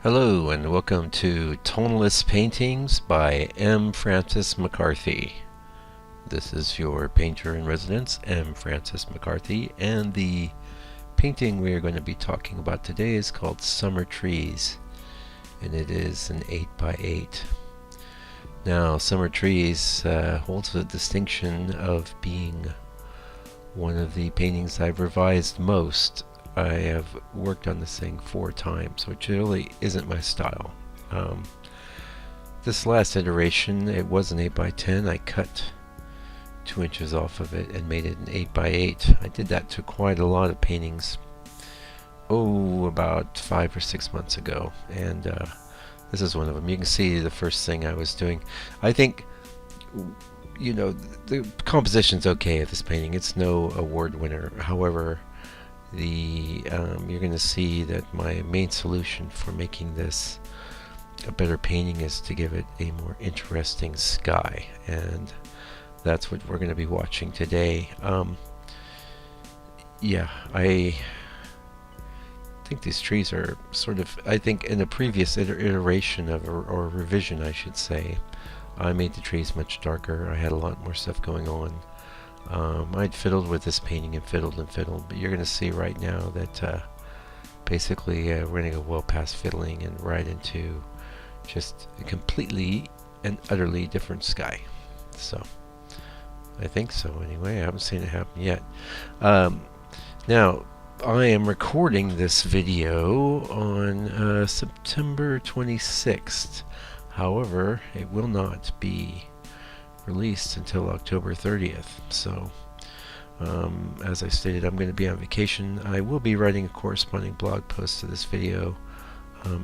Hello and welcome to Tonalist Paintings by M. Francis McCarthy. This is your painter in residence, M. Francis McCarthy, and the painting we are going to be talking about today is called Summer Trees, and it is an 8x8. Now, Summer Trees holds the distinction of being one of the paintings I've revised most. I have worked on this thing 4 times, which really isn't my style. This last iteration, it was an 8x10. I cut 2 inches off of it and made it an 8x8. I did that to quite a lot of paintings, about 5 or 6 months ago, and this is one of them. You can see the first thing I was doing. I think, the composition's okay of this painting. It's no award winner. However, you're going to see that my main solution for making this a better painting is to give it a more interesting sky, and that's what we're going to be watching today. I think these trees are sort of, I think in a previous iteration of or revision I should say, I made the trees much darker. I had a lot more stuff going on. I'd fiddled with this painting and fiddled, but you're going to see right now that basically we're going to go well past fiddling and right into just a completely and utterly different sky. So, I think so anyway. I haven't seen it happen yet. Now, I am recording this video on September 26th. However, it will not be released until October 30th. So, as I stated, I'm going to be on vacation. I will be writing a corresponding blog post to this video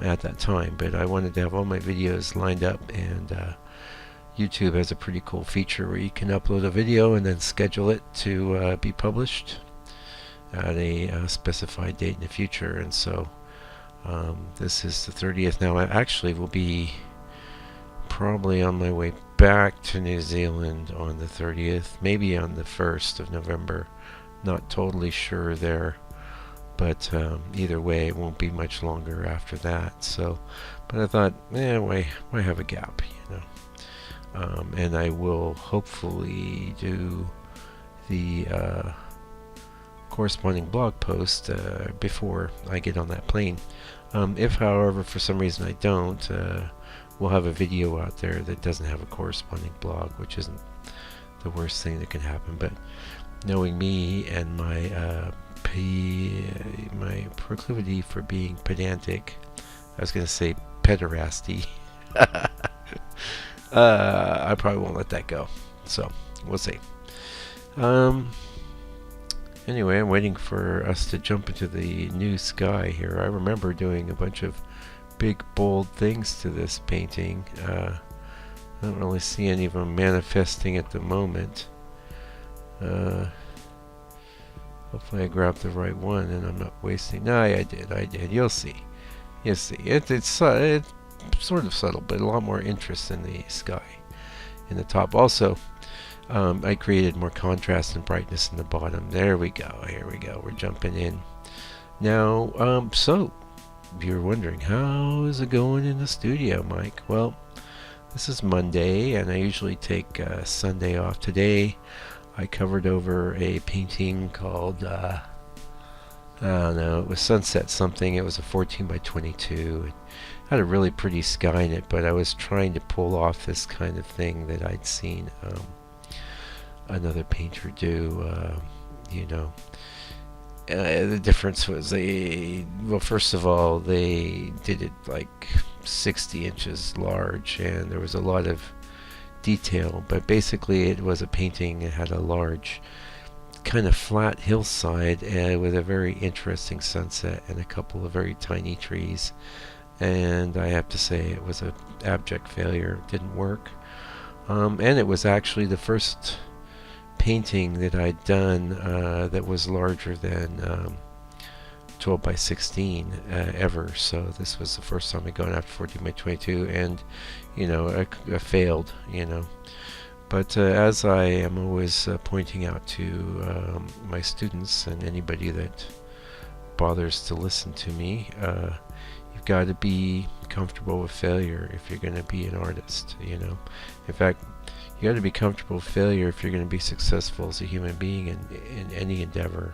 at that time, but I wanted to have all my videos lined up, and YouTube has a pretty cool feature where you can upload a video and then schedule it to be published at a specified date in the future. And so this is the 30th. Now I actually will be probably on my way back to New Zealand on the 30th, maybe on the 1st of November. Not totally sure there, but either way it won't be much longer after that. So, but I thought, why have a gap, and I will hopefully do the corresponding blog post before I get on that plane. If however for some reason I don't, we'll have a video out there that doesn't have a corresponding blog, which isn't the worst thing that can happen. But knowing me and my proclivity for being pedantic, I was going to say pederasty, I probably won't let that go. So we'll see. Anyway, I'm waiting for us to jump into the new sky here. I remember doing a bunch of big bold things to this painting. I don't really see any of them manifesting at the moment. Hopefully I grabbed the right one and I'm not wasting. No, I did. You'll see. It's sort of subtle, but a lot more interest in the sky in the top. Also, I created more contrast and brightness in the bottom. There we go. Here we go. We're jumping in now. So you're wondering, how is it going in the studio, Mike? Well, this is Monday, and I usually take Sunday off. Today, I covered over a painting called, I don't know, it was Sunset something. It was a 14x22. It had a really pretty sky in it, but I was trying to pull off this kind of thing that I'd seen another painter do, the difference was first of all, they did it like 60 inches large, and there was a lot of detail, but basically it was a painting. It had a large kind of flat hillside with a very interesting sunset and a couple of very tiny trees, and I have to say it was an abject failure. It didn't work, and it was actually the first painting that I'd done that was larger than 12 by 16 ever. So this was the first time I'd gone after 14 by 22, and I failed. But as I am always pointing out to my students and anybody that bothers to listen to me, you've got to be comfortable with failure if you're going to be an artist, you know. In fact, you got to be comfortable with failure if you're going to be successful as a human being in any endeavor.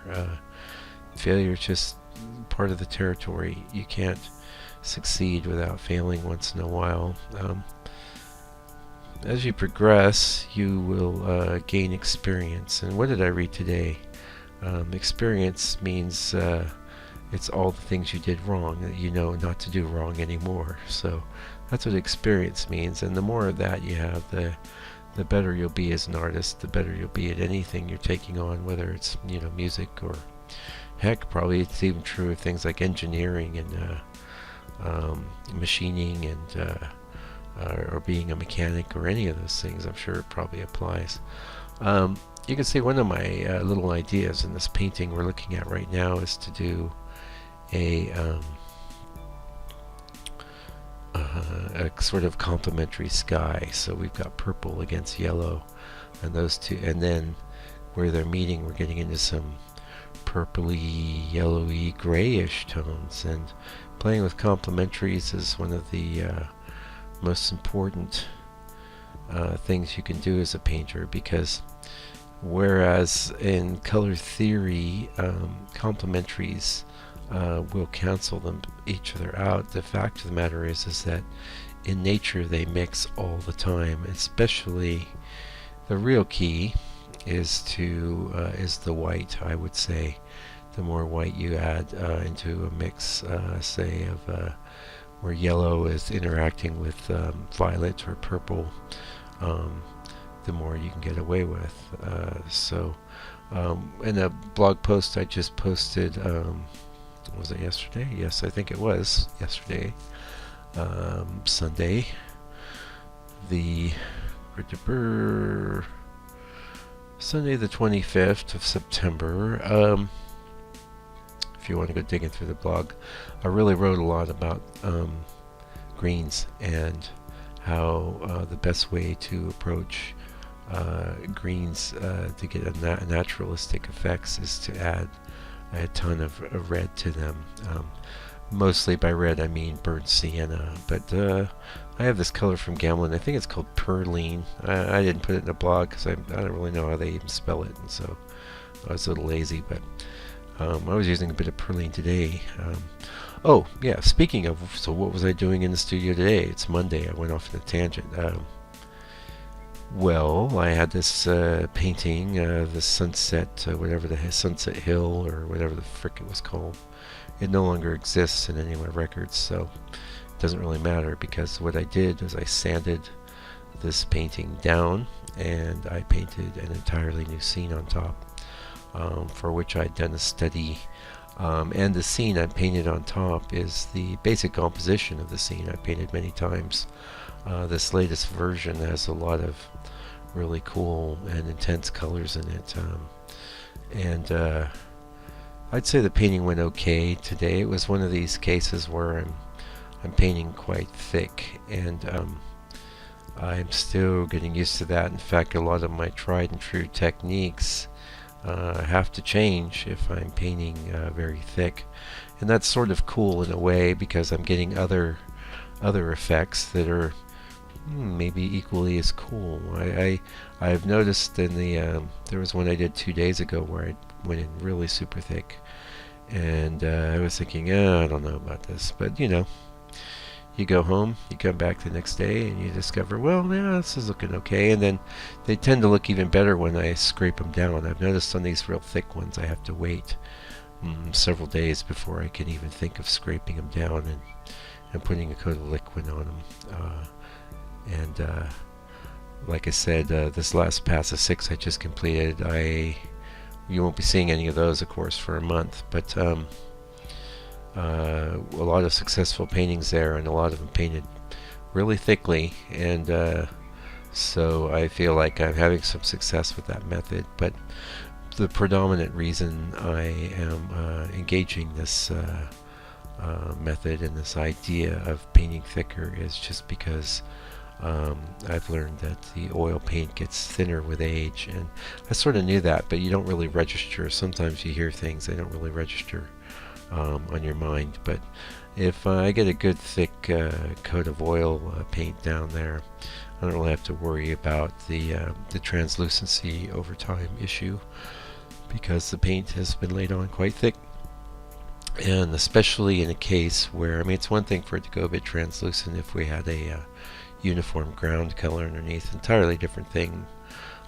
Failure is just part of the territory. You can't succeed without failing once in a while. As you progress, you will gain experience. And what did I read today? Experience means it's all the things you did wrong that you know not to do wrong anymore. So that's what experience means. And the more of that you have, the better you'll be as an artist, the better you'll be at anything you're taking on, whether it's, you know, music or, heck, probably it's even true of things like engineering and machining and or being a mechanic or any of those things. I'm sure it probably applies. You can see one of my little ideas in this painting we're looking at right now is to do a sort of complementary sky. So we've got purple against yellow, and those two, and then where they're meeting, we're getting into some purpley, yellowy, grayish tones. And playing with complementaries is one of the most important things you can do as a painter, because whereas in color theory complementaries will cancel them each other out, the fact of the matter is that in nature they mix all the time. Especially the real key is the white, I would say. The more white you add into a mix, say of where yellow is interacting with violet or purple, the more you can get away with. So in a blog post I just posted, was it yesterday? Yes, I think it was yesterday, Sunday, Sunday the 25th of September. If you want to go digging through the blog, I really wrote a lot about greens and how the best way to approach greens to get a naturalistic effects is to add a ton of red to them. Mostly by red I mean burnt sienna, but I have this color from Gamlin. I think it's called Perline. I didn't put it in a blog because I don't really know how they even spell it, and so I was a little lazy, but I was using a bit of Perline today. Oh yeah, speaking of, so what was I doing in the studio today? It's Monday. I went off on a tangent. Well, I had this painting, the Sunset, whatever the Sunset Hill or whatever the frick it was called. It no longer exists in any of my records, so it doesn't really matter, because what I did is I sanded this painting down and I painted an entirely new scene on top, for which I'd done a study. And the scene I painted on top is the basic composition of the scene I painted many times. This latest version has a lot of really cool and intense colors in it, and I'd say the painting went okay today. It was one of these cases where I'm painting quite thick, and I'm still getting used to that. In fact, a lot of my tried and true techniques have to change if I'm painting very thick, and that's sort of cool in a way, because I'm getting other effects that are maybe equally as cool. I've noticed in the there was one I did 2 days ago where I went in really super thick, and I was thinking, I don't know about this, but you know, you go home, you come back the next day, and you discover, well, yeah, this is looking okay. And then they tend to look even better when I scrape them down. I've noticed on these real thick ones I have to wait several days before I can even think of scraping them down and putting a coat of liquid on them. And like I said, this last pass of 6 I just completed, you won't be seeing any of those, of course, for a month, but a lot of successful paintings there, and a lot of them painted really thickly, and so I feel like I'm having some success with that method. But the predominant reason I am engaging this method and this idea of painting thicker is just because I've learned that the oil paint gets thinner with age, and I sort of knew that, but you don't really register. Sometimes you hear things, they don't really register on your mind. But If I get a good thick coat of oil paint down there, I don't really have to worry about the translucency over time issue, because the paint has been laid on quite thick. And especially in a case where, I mean, it's one thing for it to go a bit translucent if we had a uniform ground color underneath, entirely different thing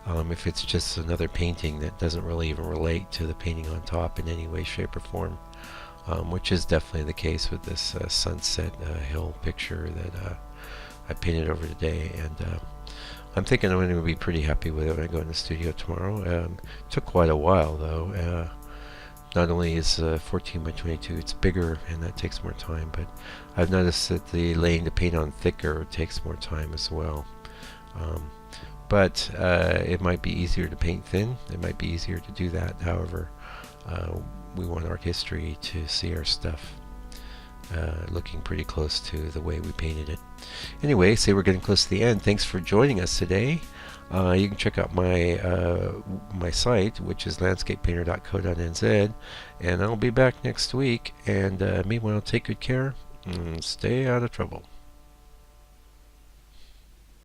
if it's just another painting that doesn't really even relate to the painting on top in any way, shape, or form, which is definitely the case with this sunset hill picture that I painted over today. And I'm thinking I'm going to be pretty happy with it when I go in the studio tomorrow. Took quite a while though. Not only is 14 by 22, it's bigger and that takes more time, but I've noticed that the laying the paint on thicker takes more time as well. But it might be easier to paint thin. It might be easier to do that. However, we want art history to see our stuff looking pretty close to the way we painted it. Anyway, we're getting close to the end. Thanks for joining us today. You can check out my site, which is landscapepainter.co.nz, and I'll be back next week. And meanwhile, take good care and stay out of trouble.